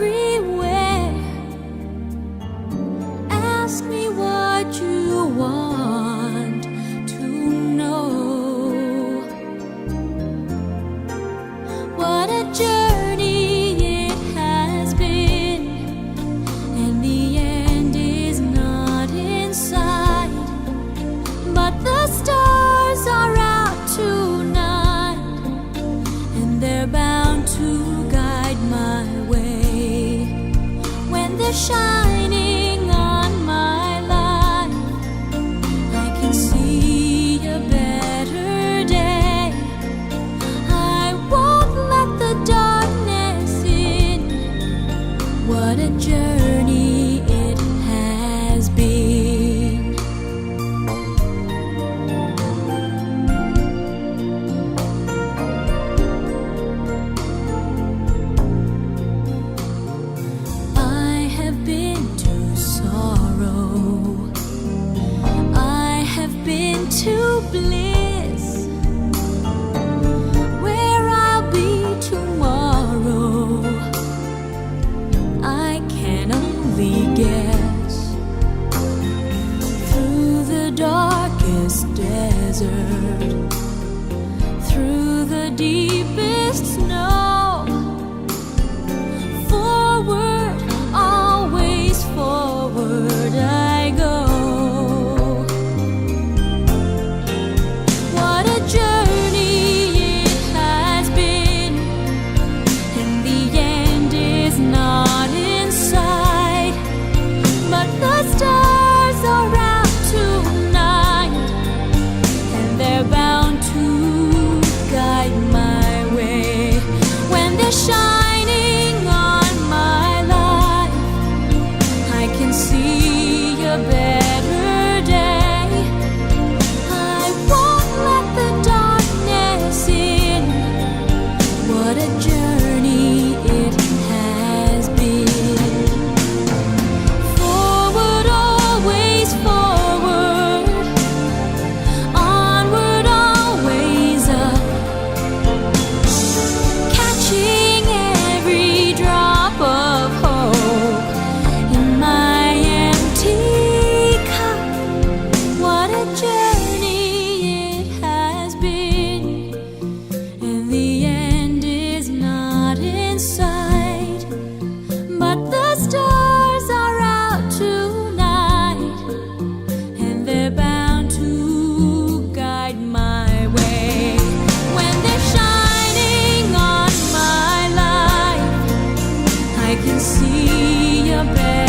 everywhere. Ask me what you want to know. What a journey it has been, and the end is not in sight. But the stars are out tonight, and they're bound to guide my way. When they're shining on my life, I can see a better day. I won't let the darkness in. What a journey it has been. I have been to sorrow, I have been to bliss. Where I'll be tomorrow, I can only guess. Through the darkest desert, through the deepest snow, forward, always forward I go. What a journey it has been, and the end is not in sight. But the stars are out tonight, and they're bound to guide my way. When they're shining on my life, I can see a better day. I won't let the darkness in. What a journey it has been. Forward, always forward. Onward, always up. Catching every drop of hope in my empty cup. What a journey it has been, and the end is not in sight. But the stars are out tonight, and they're bound to guide my way. When they're shining on my life, I can see a better